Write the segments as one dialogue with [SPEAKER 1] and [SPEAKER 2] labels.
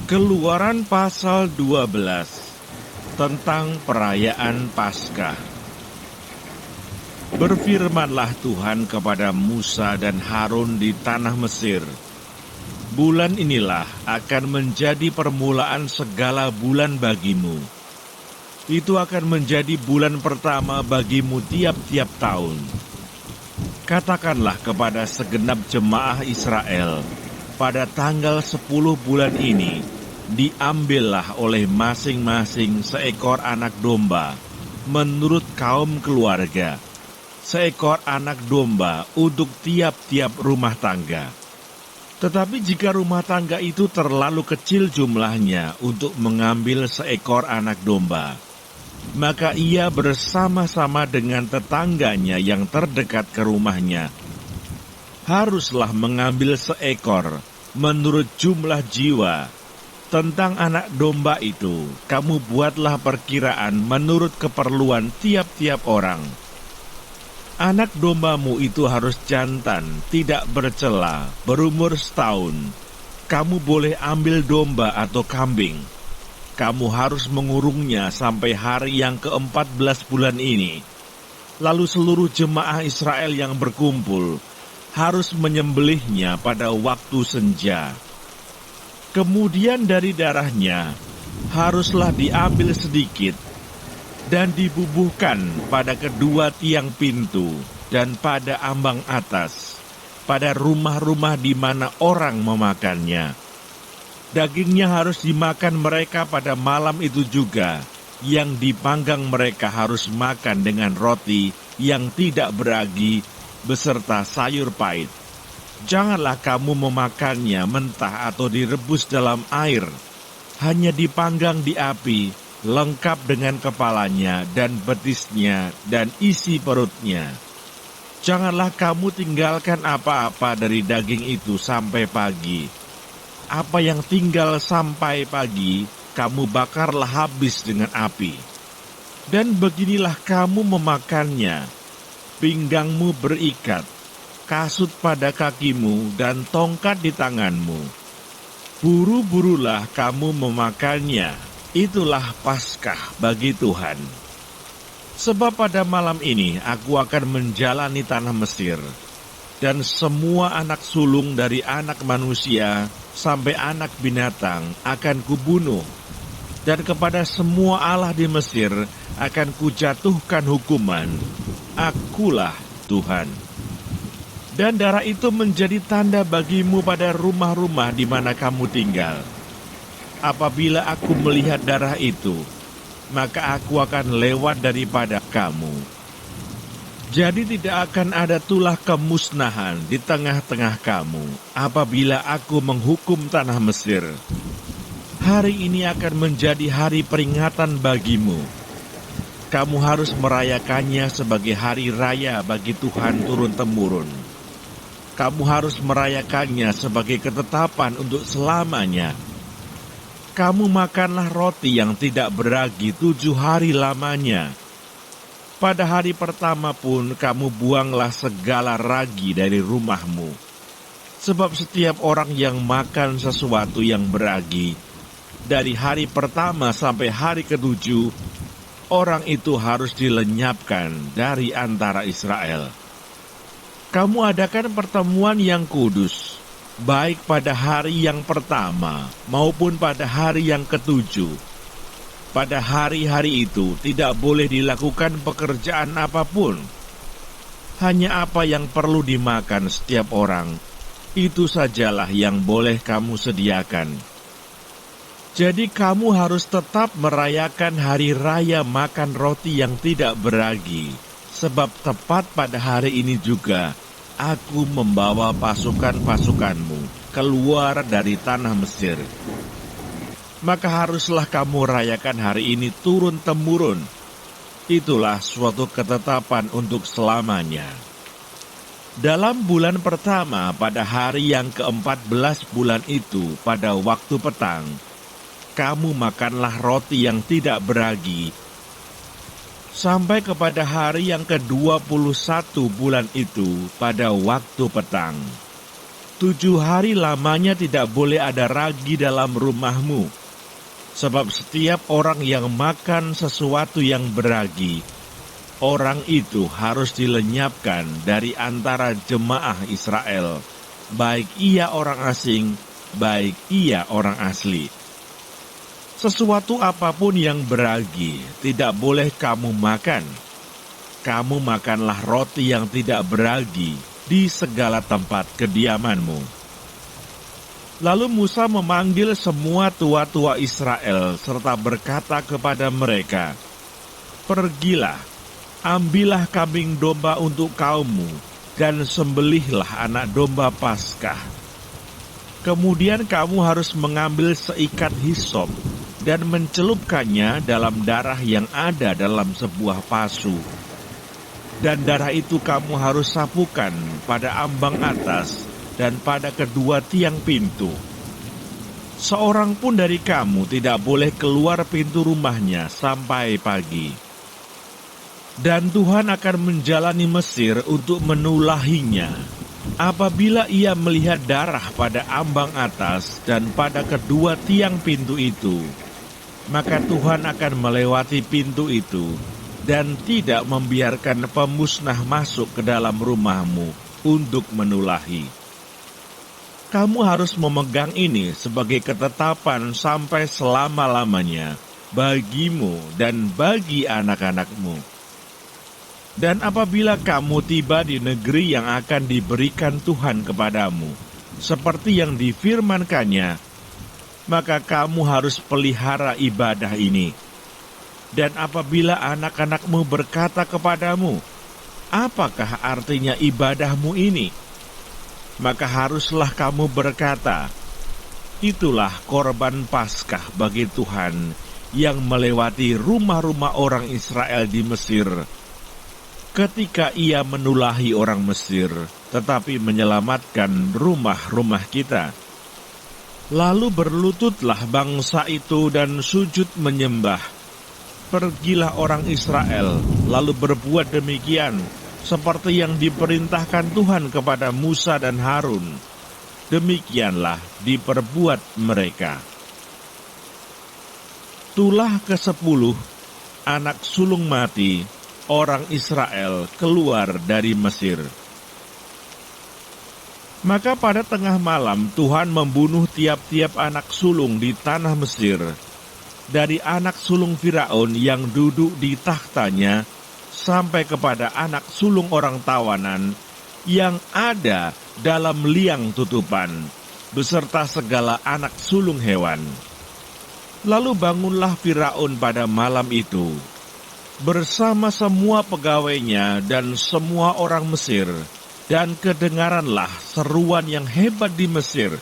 [SPEAKER 1] Keluaran pasal 12 tentang perayaan Paskah. Berfirmanlah Tuhan kepada Musa dan Harun di tanah Mesir, bulan inilah akan menjadi permulaan segala bulan bagimu. Itu akan menjadi bulan pertama bagimu tiap-tiap tahun. Katakanlah kepada segenap jemaah Israel, pada tanggal 10 bulan ini, diambillah oleh masing-masing seekor anak domba, menurut kaum keluarga, seekor anak domba untuk tiap-tiap rumah tangga. Tetapi jika rumah tangga itu terlalu kecil jumlahnya untuk mengambil seekor anak domba, maka ia bersama-sama dengan tetangganya yang terdekat ke rumahnya haruslah mengambil seekor menurut jumlah jiwa. Tentang anak domba itu, kamu buatlah perkiraan menurut keperluan tiap-tiap orang. Anak dombamu itu harus jantan, tidak bercela, berumur setahun. Kamu boleh ambil domba atau kambing. Kamu harus mengurungnya sampai hari yang ke-14 bulan ini. Lalu seluruh jemaah Israel yang berkumpul harus menyembelihnya pada waktu senja. Kemudian dari darahnya haruslah diambil sedikit dan dibubuhkan pada kedua tiang pintu dan pada ambang atas, pada rumah-rumah di mana orang memakannya. Dagingnya harus dimakan mereka pada malam itu juga. Yang dipanggang mereka harus makan dengan roti yang tidak beragi beserta sayur pahit. Janganlah kamu memakannya mentah atau direbus dalam air, hanya dipanggang di api, lengkap dengan kepalanya dan betisnya dan isi perutnya. Janganlah kamu tinggalkan apa-apa dari daging itu sampai pagi. Apa yang tinggal sampai pagi, kamu bakarlah habis dengan api. Dan beginilah kamu memakannya, pinggangmu berikat, kasut pada kakimu, dan tongkat di tanganmu. Buru-burulah kamu memakannya, itulah Paskah bagi Tuhan. Sebab pada malam ini aku akan menjalani tanah Mesir, dan semua anak sulung dari anak manusia sampai anak binatang akan kubunuh, dan kepada semua allah di Mesir akan kujatuhkan hukuman. Akulah Tuhan. Dan darah itu menjadi tanda bagimu pada rumah-rumah di mana kamu tinggal. Apabila aku melihat darah itu, maka aku akan lewat daripada kamu. Jadi tidak akan ada tulah kemusnahan di tengah-tengah kamu apabila aku menghukum tanah Mesir. Hari ini akan menjadi hari peringatan bagimu. Kamu harus merayakannya sebagai hari raya bagi Tuhan turun-temurun. Kamu harus merayakannya sebagai ketetapan untuk selamanya. Kamu makanlah roti yang tidak beragi 7 hari lamanya. Pada hari pertama pun kamu buanglah segala ragi dari rumahmu. Sebab setiap orang yang makan sesuatu yang beragi, dari hari pertama sampai hari ke-7, orang itu harus dilenyapkan dari antara Israel. Kamu adakan pertemuan yang kudus, baik pada hari yang pertama maupun pada hari yang ke-7. Pada hari-hari itu tidak boleh dilakukan pekerjaan apapun. Hanya apa yang perlu dimakan setiap orang, itu sajalah yang boleh kamu sediakan. Jadi kamu harus tetap merayakan hari raya makan roti yang tidak beragi, sebab tepat pada hari ini juga aku membawa pasukan-pasukanmu keluar dari tanah Mesir. Maka haruslah kamu rayakan hari ini turun-temurun. Itulah suatu ketetapan untuk selamanya. Dalam bulan pertama pada hari yang ke-14 bulan itu pada waktu petang, kamu makanlah roti yang tidak beragi, sampai kepada hari yang ke-21 bulan itu pada waktu petang. 7 hari lamanya tidak boleh ada ragi dalam rumahmu. Sebab setiap orang yang makan sesuatu yang beragi, orang itu harus dilenyapkan dari antara jemaah Israel, baik ia orang asing, baik ia orang asli. Sesuatu apapun yang beragi tidak boleh kamu makan. Kamu makanlah roti yang tidak beragi di segala tempat kediamanmu. Lalu Musa memanggil semua tua-tua Israel serta berkata kepada mereka, "Pergilah, ambillah kambing domba untuk kaummu, dan sembelihlah anak domba Paskah. Kemudian kamu harus mengambil seikat hisop dan mencelupkannya dalam darah yang ada dalam sebuah pasu. Dan darah itu kamu harus sapukan pada ambang atas dan pada kedua tiang pintu. Seorang pun dari kamu tidak boleh keluar pintu rumahnya sampai pagi. Dan Tuhan akan menjalani Mesir untuk menulahinya. Apabila ia melihat darah pada ambang atas dan pada kedua tiang pintu itu, maka Tuhan akan melewati pintu itu dan tidak membiarkan pemusnah masuk ke dalam rumahmu untuk menulahi. Kamu harus memegang ini sebagai ketetapan sampai selama-lamanya bagimu dan bagi anak-anakmu. Dan apabila kamu tiba di negeri yang akan diberikan Tuhan kepadamu, seperti yang difirmankannya, maka kamu harus pelihara ibadah ini. Dan apabila anak-anakmu berkata kepadamu, apakah artinya ibadahmu ini? Maka haruslah kamu berkata, itulah korban Paskah bagi Tuhan yang melewati rumah-rumah orang Israel di Mesir, ketika ia menulahi orang Mesir, tetapi menyelamatkan rumah-rumah kita. Lalu berlututlah bangsa itu dan sujud menyembah. Pergilah orang Israel, lalu berbuat demikian, seperti yang diperintahkan Tuhan kepada Musa dan Harun. Demikianlah diperbuat mereka. Tulah ke-10, anak sulung mati, orang Israel keluar dari Mesir. Maka pada tengah malam Tuhan membunuh tiap-tiap anak sulung di tanah Mesir, dari anak sulung Firaun yang duduk di tahtanya, sampai kepada anak sulung orang tawanan yang ada dalam liang tutupan, beserta segala anak sulung hewan. Lalu bangunlah Firaun pada malam itu, bersama semua pegawainya dan semua orang Mesir, dan kedengaranlah seruan yang hebat di Mesir,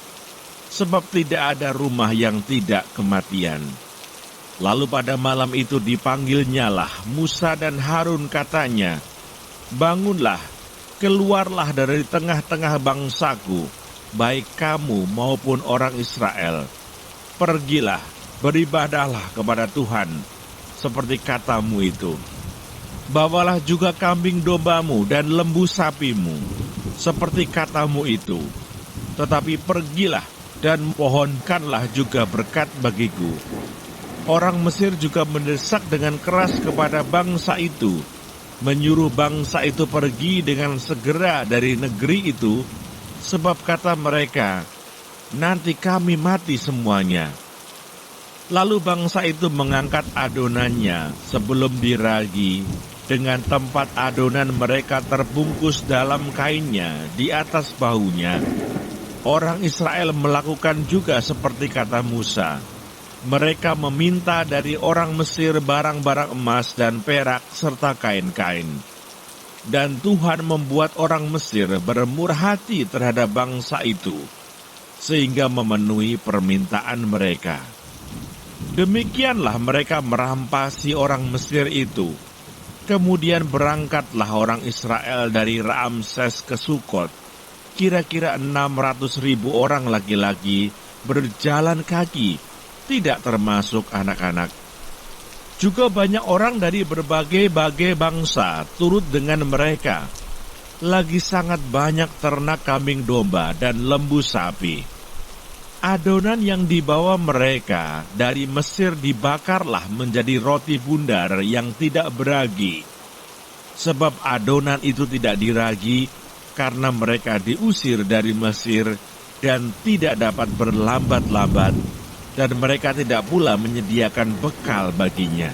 [SPEAKER 1] sebab tidak ada rumah yang tidak kematian. Lalu pada malam itu dipanggilnyalah Musa dan Harun, katanya, bangunlah, keluarlah dari tengah-tengah bangsaku, baik kamu maupun orang Israel. Pergilah, beribadahlah kepada Tuhan, seperti katamu itu. Bawalah juga kambing dombamu dan lembu sapimu, seperti katamu itu. Tetapi pergilah dan pohonkanlah juga berkat bagiku. Orang Mesir juga mendesak dengan keras kepada bangsa itu, menyuruh bangsa itu pergi dengan segera dari negeri itu, sebab kata mereka, nanti kami mati semuanya. Lalu bangsa itu mengangkat adonannya sebelum diragi, dengan tempat adonan mereka terbungkus dalam kainnya di atas bahunya. Orang Israel melakukan juga seperti kata Musa. Mereka meminta dari orang Mesir barang-barang emas dan perak serta kain-kain. Dan Tuhan membuat orang Mesir bermurah hati terhadap bangsa itu, sehingga memenuhi permintaan mereka. Demikianlah mereka merampasi orang Mesir itu. Kemudian berangkatlah orang Israel dari Ramses ke Sukot. Kira-kira 600.000 orang laki-laki berjalan kaki, tidak termasuk anak-anak. Juga banyak orang dari berbagai-bagai bangsa turut dengan mereka. lagi sangat banyak ternak kambing domba dan lembu sapi. Adonan yang dibawa mereka dari Mesir dibakarlah menjadi roti bundar yang tidak beragi. Sebab adonan itu tidak diragi karena mereka diusir dari Mesir dan tidak dapat berlambat-lambat, dan mereka tidak pula menyediakan bekal baginya.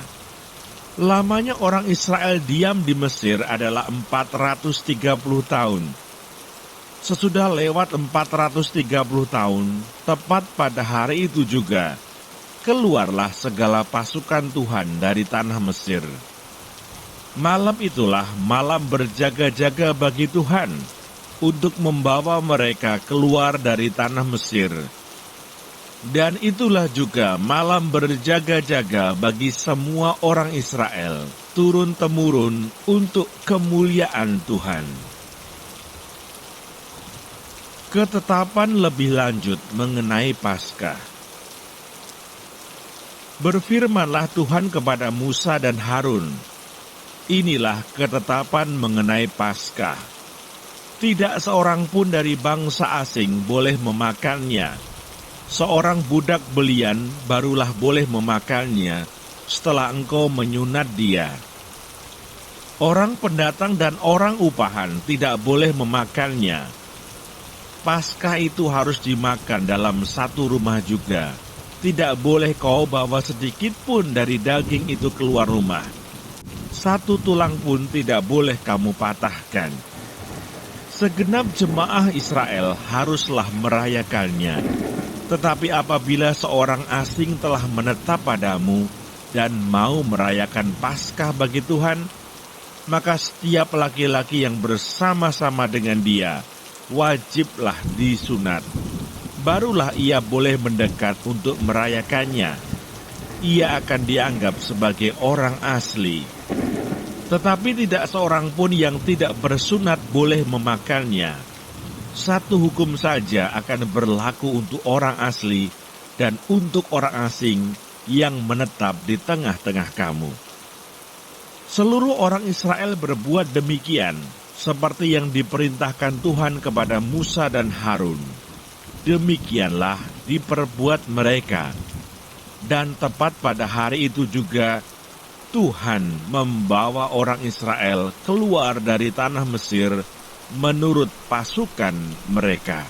[SPEAKER 1] Lamanya orang Israel diam di Mesir adalah 430 tahun. Sesudah lewat 430 tahun, tepat pada hari itu juga, keluarlah segala pasukan Tuhan dari tanah Mesir. Malam itulah malam berjaga-jaga bagi Tuhan, untuk membawa mereka keluar dari tanah Mesir. Dan itulah juga malam berjaga-jaga bagi semua orang Israel, turun-temurun untuk kemuliaan Tuhan. Ketetapan lebih lanjut mengenai Paskah. Berfirmanlah Tuhan kepada Musa dan Harun, inilah ketetapan mengenai Paskah. Tidak seorang pun dari bangsa asing boleh memakannya. Seorang budak belian barulah boleh memakannya setelah engkau menyunat dia. Orang pendatang dan orang upahan tidak boleh memakannya. Paskah itu harus dimakan dalam satu rumah juga. Tidak boleh kau bawa sedikit pun dari daging itu keluar rumah. Satu tulang pun tidak boleh kamu patahkan. Segenap jemaah Israel haruslah merayakannya. Tetapi apabila seorang asing telah menetap padamu dan mau merayakan Paskah bagi Tuhan, maka setiap laki-laki yang bersama-sama dengan dia wajiblah disunat. Barulah ia boleh mendekat untuk merayakannya. Ia akan dianggap sebagai orang asli. Tetapi tidak seorang pun yang tidak bersunat boleh memakannya. Satu hukum saja akan berlaku untuk orang asli dan untuk orang asing yang menetap di tengah-tengah kamu. Seluruh orang Israel berbuat demikian, seperti yang diperintahkan Tuhan kepada Musa dan Harun. Demikianlah diperbuat mereka. Dan tepat pada hari itu juga, Tuhan membawa orang Israel keluar dari tanah Mesir menurut pasukan mereka.